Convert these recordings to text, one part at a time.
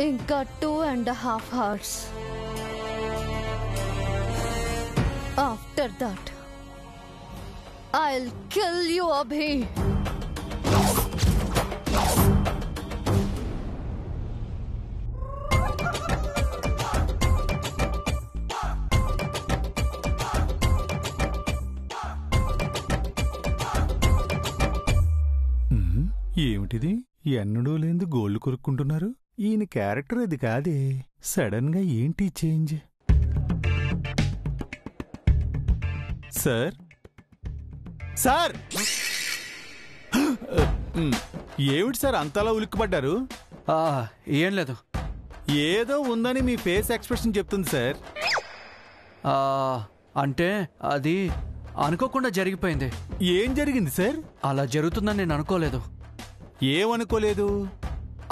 ఇంకా 2.5 hours. After that, I'll kill you, Abhi. ఏమిటిది? ఎన్నడూ లేని గోళ్లు కొరుక్కుంటున్నారు. ఈయన క్యారెక్టర్ అది కాదే. సడన్ గా ఏంటి చేంజ్? సార్ సార్ ఏమిటి సార్ అంతలా ఉలిక్కిపడ్డారు? ఏం లేదు, ఏదో ఉందని మీ ఫేస్ ఎక్స్ప్రెషన్ చెప్తుంది సార్. అంటే అది అనుకోకుండా జరిగిపోయింది. ఏం జరిగింది సార్? అలా జరుగుతుందని నేను అనుకోలేదు. ఏమనుకోలేదు?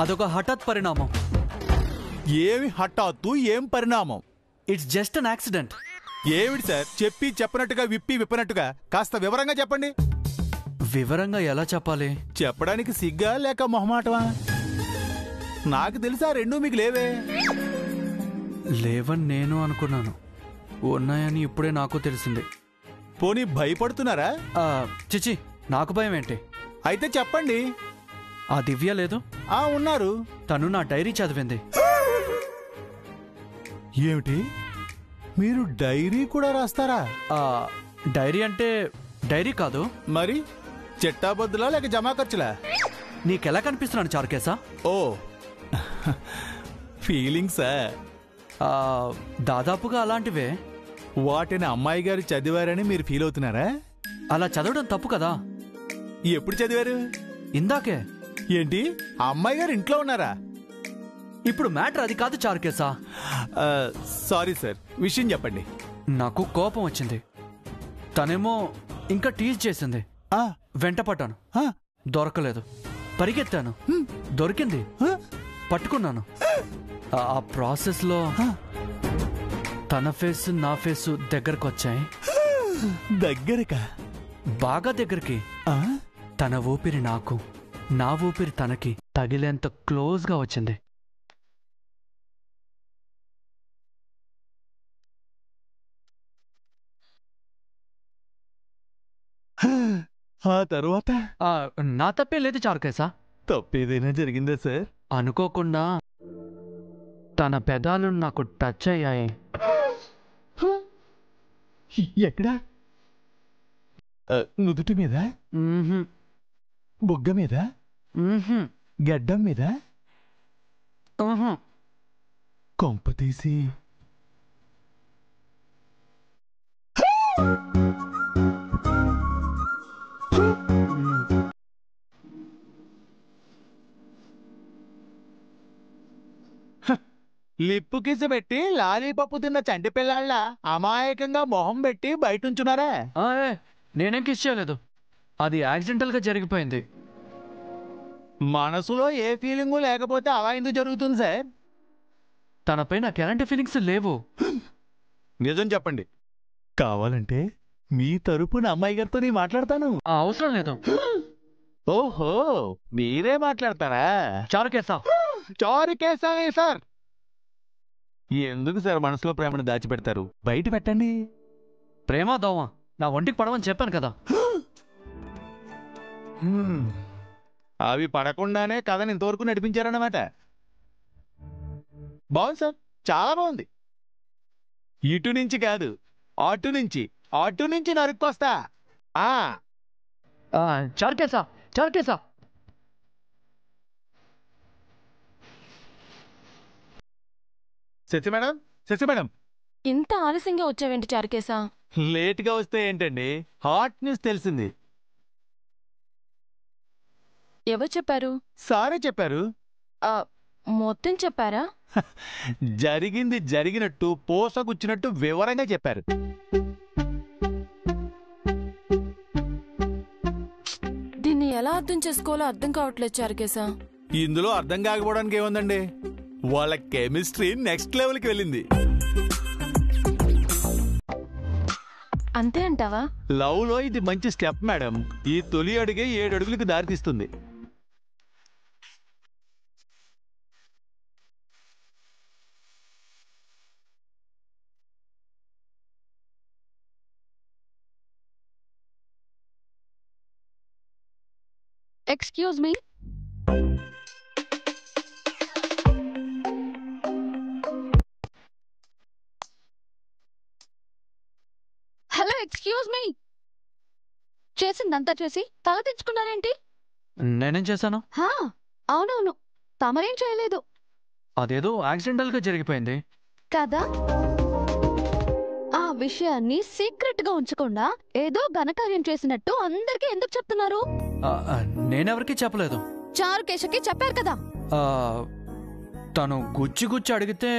అదొక హఠాత్ పరిణామం. ఏమి హఠాత్తు, ఏం పరిణామం? It's just an accident. ఏమిటి సార్? చెప్పి చెప్పనట్టుగా విప్పి విప్పనట్టుగా కాస్త వివరంగా చెప్పండి. వివరంగా ఎలా చెప్పాలి? చెప్పడానికి సిగ్గా లేక మొహమాటమా? నాకు తెలుసా రెండూ మీకు లేవే. లేవని నేను అనుకున్నాను, ఉన్నాయని ఇప్పుడే నాకు తెలిసింది. పోనీ భయపడుతున్నారా? చిచి, నాకు భయం ఏంటి? అయితే చెప్పండి. ఆ దివ్య లేదు? ఉన్నారు. తను నా డైరీ చదివింది. ఏమిటి, మీరు డైరీ కూడా రాస్తారా? డైరీ అంటే డైరీ కాదు మరి. చెట్టాబద్దులా లేక జమా ఖర్చులా? నీకెలా కనిపిస్తున్నాను చారుకేశా? ఓ ఫీలింగ్సా? దాదాపుగా అలాంటివే. వాటిని అమ్మాయి గారు చదివారని మీరు ఫీల్ అవుతున్నారా? అలా చదవడం తప్పు కదా. ఎప్పుడు చదివారు? ఇందాకే. ఏంటి, అమ్మాయి గారు ఇంట్లో ఉన్నారా? ఇప్పుడు మ్యాటర్ అది కాదు చారుకేశా. సారీ సార్, విషయం చెప్పండి. నాకు కోపం వచ్చింది. తనేమో ఇంకా టీజ్ చేసింది. వెంటపడ్డాను, దొరకలేదు. పరిగెత్తాను, దొరికింది, పట్టుకున్నాను. ఆ ప్రాసెస్ లో తన ఫేస్ నా ఫేస్ దగ్గరకు వచ్చాయి. దగ్గరకా? బాగా దగ్గరికి. తన ఊపిరి నాకు, నా ఊపిరి తనకి తగిలేంత క్లోజ్ గా వచ్చింది. ఆ తర్వాత? నా తప్పే లేదు చారుకేశా. తప్పేదైనా జరిగిందా సార్? అనుకోకుండా తన పెదాలు నాకు టచ్ అయ్యాయి. ఎక్కడా? నుదుటి మీద? బుగ్గ మీద? గడ్డం మీద? కొంప తీసి లిప్పు కిసి పెట్టి లాలీపప్పు తిన్న చంటి పిల్లాళ్ళ అమాయకంగా మొహం పెట్టి బయటుంచున్నారా? నేనేం కిస్ చేయలేదు, అది యాక్సిడెంటల్ గా జరిగిపోయింది. మనసులో ఏ ఫీలింగు లేకపోతే అలా ఎందుకు జరుగుతుంది సార్? తనపై నాకు ఎలాంటి ఫీలింగ్స్ లేవు. నిజం చెప్పండి, కావాలంటే మీ తరపున అమ్మాయి గారితో నేను మాట్లాడతాను. అవసరం లేదు. ఓహో, మీరే మాట్లాడతారా? చారుకేశా. చారుకేశా సార్. ఎందుకు సార్ మనసులో ప్రేమను దాచిపెడతారు? బయట పెట్టండి. ప్రేమ దోమ నా ఒంటికి పడవని చెప్పాను కదా. అవి పడకుండానే కథని ఇంతవరకు నడిపించారన్నమాట. బాగుంది సార్, చాలా బాగుంది. ఇటు నుంచి కాదు, అటు నుంచి, అటు నుంచి నరుక్కొస్తా. చారుకేశా, చారుకేశా. Shashi madam, Shashi madam. ఇంత ఆలస్యంగా వచ్చావేంటి చారుకేశా? లేట్గా వస్తే ఏంటండి, హాట్ న్యూస్ తెలిసింది. ఎవరు చెప్పారు? సారే చెప్పారు. మొత్తం చెప్పారా? జరిగింది జరిగినట్టు పోసగుచ్చినట్టు వివరంగా చెప్పారు. దీన్ని ఎలా అర్థం చేసుకోవాలో అర్థం కావట్లేదు చారుకేశా. ఇందులో అర్థం కాకపోవడానికి ఏముందండి, వాళ్ళ కెమిస్ట్రీ నెక్స్ట్ లెవెల్కి వెళ్ళింది. అంతే అంటావా? లవ్ లో ఇది మంచి స్టెప్ మేడం. ఈ తొలి అడుగే 7 అడుగులకు దారితీస్తుంది. Excuse me. Hello, excuse me. చేసిందంతా చేసి తల తెచ్చుకున్నారేంటి? నేనేం చేశాను? అవునవును, తమరేం చేయలేదు అదేదో యాక్సిడెంటల్ గా జరిగిపోయింది కదా. ఆ విషయాన్ని సీక్రెట్ గా ఉంచకుండా ఏదో ఘనకార్యం చేసినట్టు అందరికీ ఎందుకు చెప్తున్నారు? నేనెవరికి చెప్పలేదు. చారుకేశకి చెప్పారు కదా. తను గుచ్చి గుచ్చి అడిగితే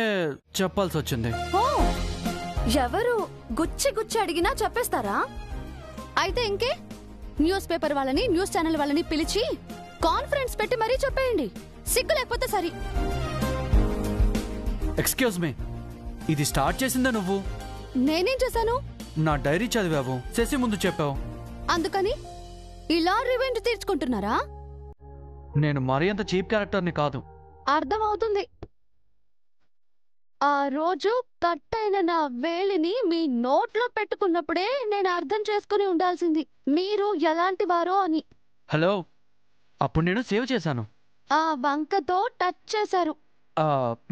చెప్పాల్సి వచ్చింది. ఓ, ఎవరు గుచ్చి గుచ్చి అడిగినా చెప్పేస్తారా? అయితే ఇంకే, న్యూస్ పేపర్ వాళ్ళని, న్యూస్ ఛానల్ వాళ్ళని పిలిచి కాన్ఫరెన్స్ పెట్టి మరీ చెప్పేయండి. సిగ్గు లేకపోతే సరి. ఎక్స్క్యూజ్ మీ, ఇది స్టార్ట్ చేసిందే నువ్వు. నేనేం చేశాను? నా డైరీ చదివావు, శశి ముందు చెప్పావు. అందుకని ఇలా రివెంజ్ తీర్చుకుంటున్నారా? నేను మరీ అంత చీప్ క్యారెక్టర్ని కాదు. అర్థమవుతుంది. ఆ రోజు కట్ అయిన నా వేలిని మీ నోట్లో పెట్టుకున్నప్పుడే నేను అర్థం చేసుకుని ఉండాల్సింది మీరు ఎలాంటి వారో అని. హలో, అప్పుడు నేను సేవ్ చేశాను. ఆ వంకతో టచ్ చేశారు.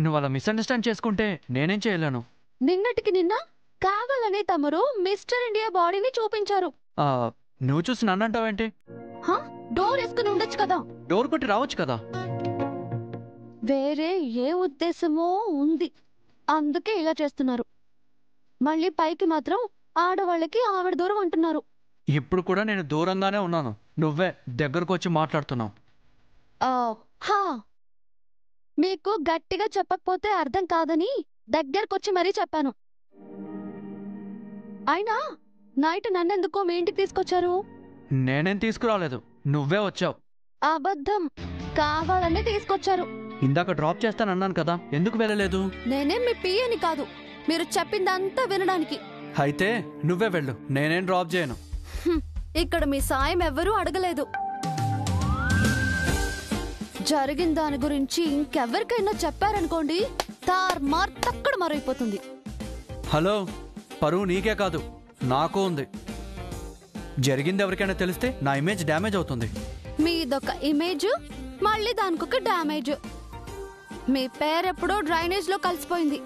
నువ్వు అలా మిస్అండర్స్టాండ్ చేసుకుంటే నేనేం చేయలేను. నిన్నటికి నిన్న కావాలని తమరు మిస్టర్ ఇండియా బాడీని చూపించారు. నువ్వు చూసి నన్ను అంటావేంటి? డోర్ వేసుకుని ఉండొచ్చు కదా. డోర్ కొట్టి రావచ్చు కదా. వేరే ఏ ఉద్దేశమో ఉంది, అందుకే ఇలా చేస్తున్నారు. మళ్ళీ పైకి మాత్రం ఆడవాళ్ళకి ఆవిడ దూరం అంటున్నారు. ఇప్పుడు కూడా నేను దూరంగానే ఉన్నాను, నువ్వే దగ్గరకు వచ్చి మాట్లాడుతున్నావు. మీకు గట్టిగా చెప్పకపోతే అర్థం కాదని దగ్గరకొచ్చి మరీ చెప్పాను. అయినా నైట్ నన్నెందుకో మీ ఇంటికి తీసుకొచ్చారు? నేనేం తీసుకురాలేదు, నువ్వే వచ్చావు. అబద్ధం, కావాలని తీసుకొచ్చారు. ఇందాక డ్రాప్ చేస్తానన్నాను కదా, ఎందుకు వెళ్ళలేదు? నేనేం మీ పియ్యని కాదు, మీరు చెప్పిందంతా వినడానికి. అయితే నువ్వే వెళ్ళు, నేనేం డ్రాప్ చేయను. ఇక్కడ మీ సాయం ఎవ్వరూ అడగలేదు. జరిగిన దాని గురించి ఇంకెవరికైనా చెప్పారనుకోండి, తార్మార్ తక్కడ మరైపోతుంది. హలో, పరువు నీకే కాదు నాకు ఉంది. జరిగింది ఎవరికైనా తెలిస్తే నా ఇమేజ్ డ్యామేజ్ అవుతుంది. మీదొక ఇమేజ్, మళ్ళీ దానికొక డ్యామేజ్. మీ పేరెప్పుడో డ్రైనేజ్ లో కలిసిపోయింది.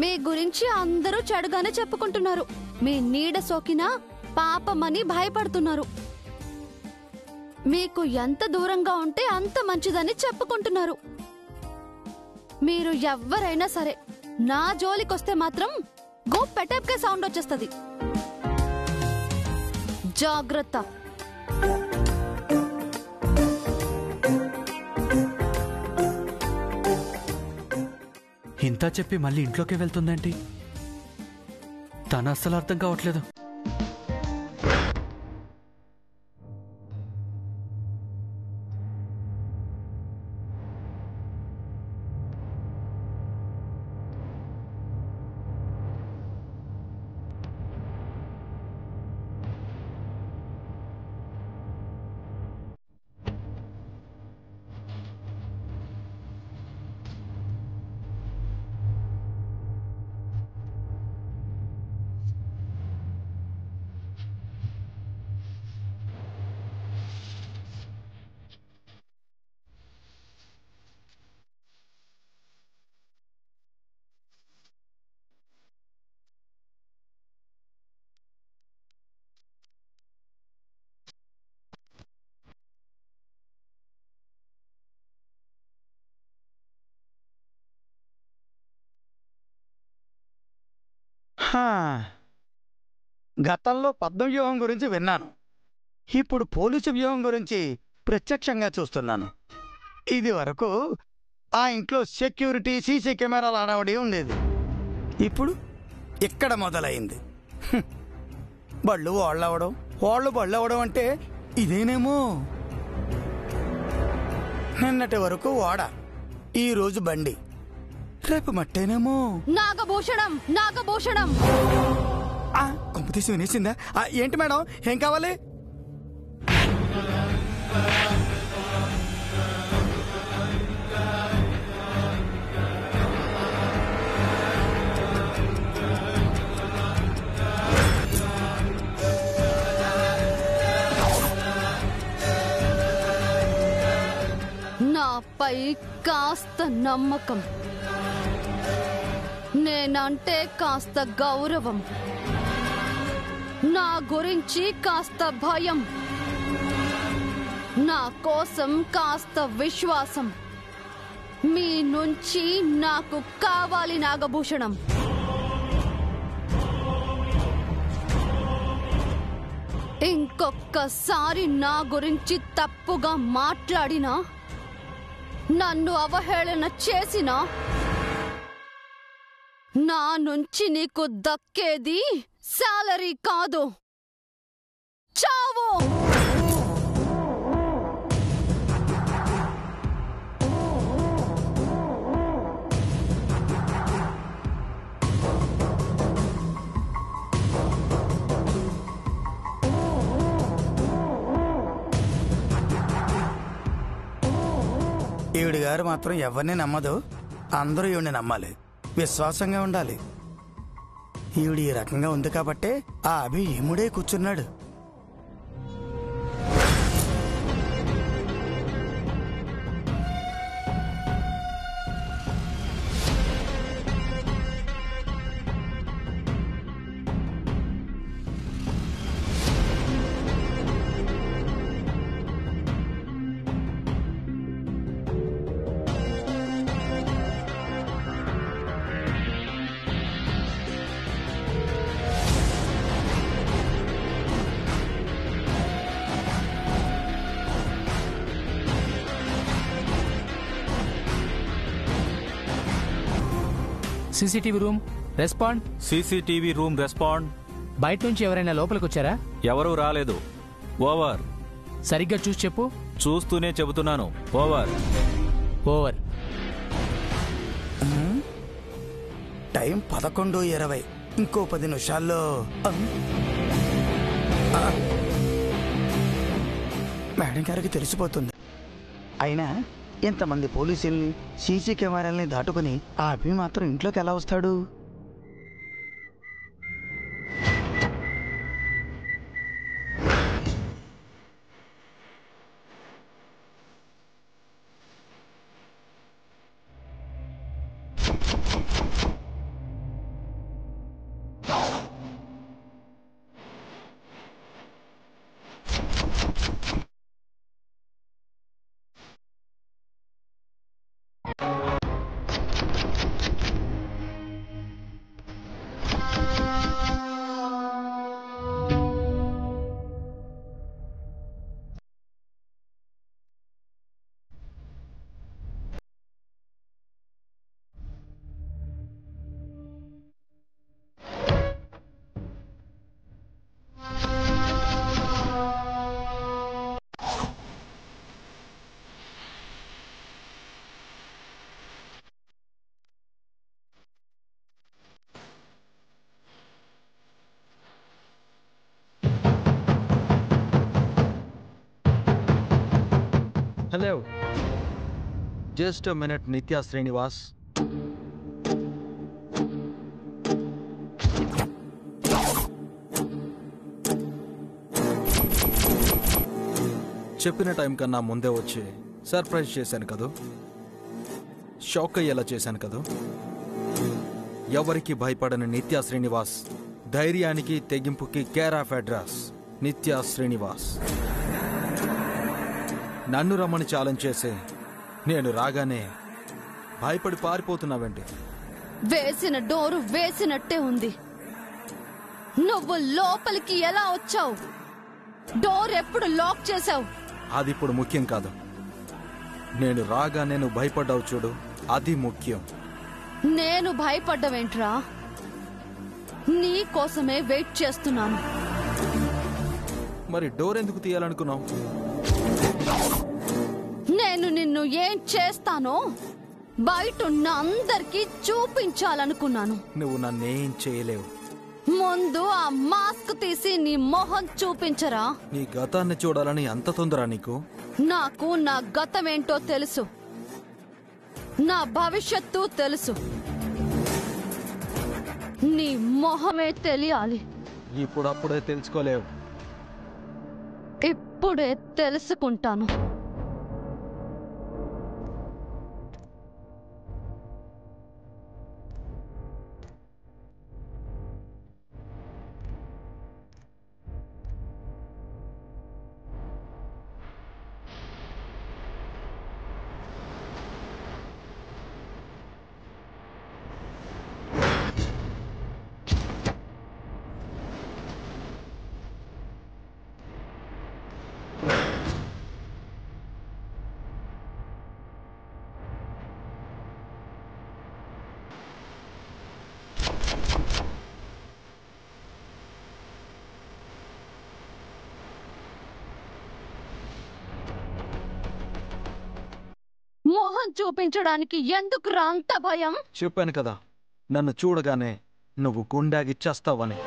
మీ గురించి అందరూ చెడుగానే చెప్పుకుంటున్నారు. మీ నీడ సోకినా పాపమని భయపడుతున్నారు. మీకు ఎంత దూరంగా ఉంటే అంత మంచిదని చెప్పుకుంటున్నారు. మీరు ఎవ్వరైనా సరే నా జోలికొస్తే మాత్రం గో పెటప్కే సౌండ్ వచ్చేస్తుంది. జాగ్రత్త. ఇంత చెప్పి మళ్ళీ ఇంట్లోకి వెళ్తుందేంటి? తన అస్సలు అర్థం కావట్లేదు. గతంలో పద్మవ్యూహం గురించి విన్నాను, ఇప్పుడు పోలీసు వ్యూహం గురించి ప్రత్యక్షంగా చూస్తున్నాను. ఇది వరకు ఆ ఇంట్లో సెక్యూరిటీ, సీసీ కెమెరాలు అడవడి ఉండేది. ఇప్పుడు ఇక్కడ మొదలైంది. బళ్ళు వాళ్ళవడం, వాళ్ళు బళ్ళు అవడం అంటే ఇదేనేమో. నిన్నటి వరకు వాడ, ఈరోజు బండి, రేపు మట్టేనేమో. నాగభూషణం, నాగభూషణం. కొంపతీసి వినేసిందా? ఏంటి మేడం, ఏం కావాలి? నాపై కాస్త నమ్మకం, నేనంటే కాస్త గౌరవం, నా గురించి కాస్త భయం, నా కోసం కాస్త విశ్వాసం మీ నుంచి నాకు కావాలి నాగభూషణం. ఇంకొక్కసారి నా గురించి తప్పుగా మాట్లాడినా, నన్ను అవహేళన చేసినా నా నుంచి నీకు దక్కేది సాలరీ కాదు, చావు. ఈవిడి గారు మాత్రం ఎవరిని నమ్మదు, అందరూ ఈవిడిని నమ్మాలి, విశ్వాసంగా ఉండాలి. ఈవిడ ఈ రకంగా ఉంది కాబట్టే ఆ అభి ఇముడే కూర్చున్నాడు. CCTV room respond. CCTV room respond. బయట నుంచి ఎవరైనా లోపలికి వచ్చారా? ఎవరూ రాలేదు. ఓవర్. సరిగ్గా చూసి చెప్పు. చూస్తూనే చెబుతున్నాను. ఓవర్. ఓవర్. టైం 11:20. ఇంకో 10 నిమిషాల్లో మేడం గారికి తెలిసిపోతుంది. అయినా ఎంతమంది పోలీసుల్ని, సీసీ కెమెరాల్ని దాటుకుని ఆ అభి మాత్రం ఇంట్లోకి ఎలా వస్తాడు? Hello, just minute. Nitya Srinivas. చెప్పిన టైం కన్నా ముందే వచ్చి సర్ప్రైజ్ చేశాను కదా, షాక్ అయ్యేలా చేశాను కదా. ఎవరికి భయపడని నిత్యా శ్రీనివాస్, ధైర్యానికి తెగింపుకి కేర్ ఆఫ్ అడ్రస్ నిత్యా శ్రీనివాస్. నన్ను రమ్మని ఛాలెంజ్ చేసి నేను రాగానే భయపడి పారిపోతున్నావండి. వేసిన డోరు వేసినట్టే ఉంది. నువ్వు లోపలికి ఎలా వచ్చావు? డోర్ ఎప్పుడు లాక్ చేశావు? అది ఇప్పుడు ముఖ్యం కాదు. నేను రాగానే నువ్వు భయపడ్డావు చూడు, అది ముఖ్యం. నేను భయపడ్డవేంట్రా? నీ కోసమే వెయిట్ చేస్తున్నాను. మరి డోర్ ఎందుకు తీయాలనుకున్నావు? నేను నిన్ను ఏం చేస్తానో బయటున్న అందరికీ చూపించాలనుకున్నాను. నువ్వు నన్నేం చేయలేవు. ముందు ఆ మాస్క్ తీసి నీ మొహం చూపించరా. నీ గతాన్ని చూడాలని అంత తొందర నీకు? నాకు నా గతమేంటో తెలుసు, నా భవిష్యత్తు తెలుసు. నీ మొహమే తెలియాలి. ఇప్పుడప్పుడే తెలుసుకోలేవు. ఇప్పుడే తెలుసుకుంటాను. మొహం చూపించడానికి ఎందుకు అంత భయం? చెప్పాను కదా, నన్ను చూడగానే నువ్వు గుండాగిచ్చేస్తావని.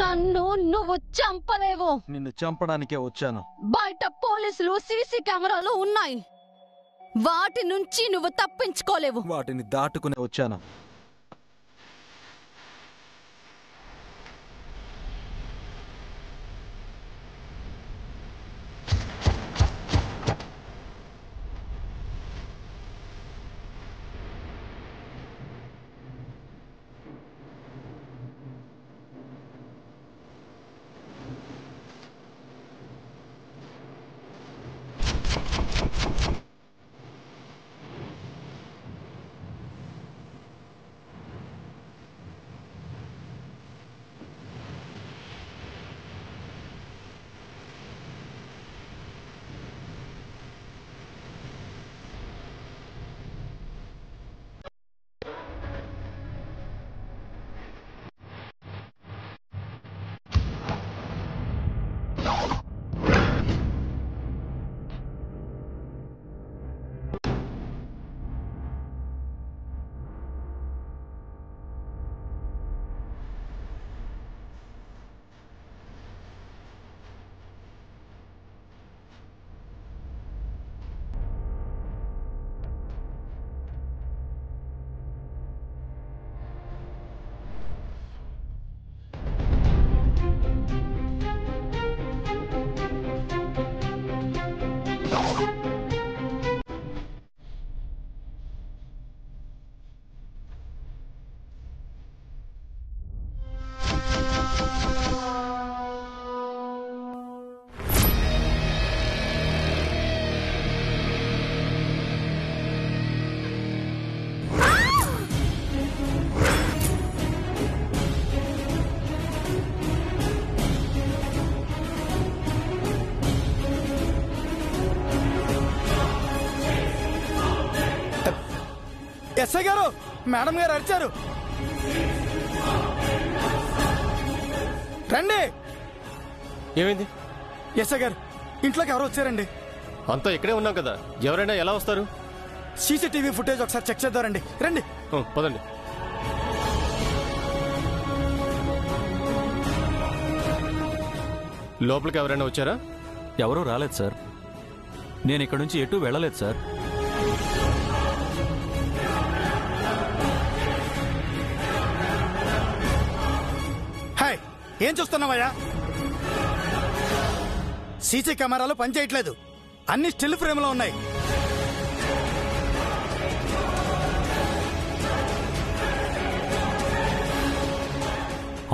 నన్ను నువ్వు చంపలేవు. నిన్ను చంపడానికే వచ్చాను. బయట పోలీసులు సీసీ కెమెరాలు ఉన్నాయి. వాటి నుంచి నువ్వు తప్పించుకోలేవు. వాటిని దాటుకునే వచ్చాను. ఎస్ఐ గారు, మేడం గారు అరిచారు. రండి. ఏమైంది? ఎస్ఐ గారు, ఇంట్లోకి ఎవరు వచ్చారండి? అంతా ఇక్కడే ఉన్నాం కదా, ఎవరైనా ఎలా వస్తారు? సీసీటీవీ ఫుటేజ్ ఒకసారి చెక్ చేద్దారండి. రండి. పదండి. లోపలికి ఎవరైనా వచ్చారా? ఎవరూ రాలేదు సార్. నేను ఇక్కడి నుంచి ఎటు వెళ్ళలేదు సార్. హాయ్, ఏం చూస్తున్నావయ్యా? సీసీ కెమెరాలు పనిచేయట్లేదు. అన్ని స్టిల్ ఫ్రేమ్ లో ఉన్నాయి.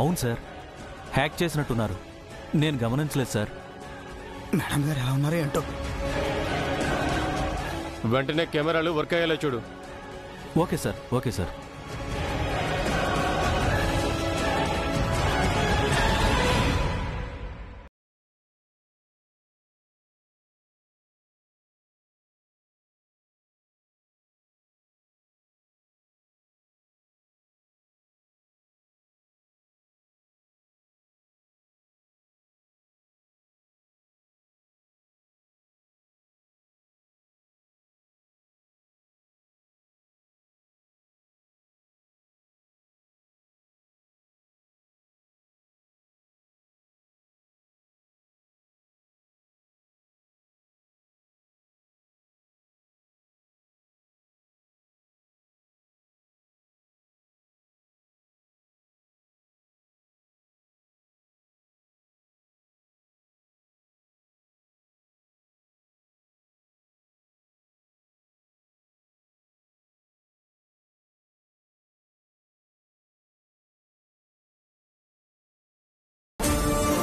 అవును సార్, హ్యాక్ చేసినట్టున్నారు. నేను గమనించలేదు సార్. మేడం గారు ఎలా ఉన్నారో ఏంటో. వెంటనే కెమెరాలు వర్క్ అయ్యేలా చూడు. Okay sir, okay sir.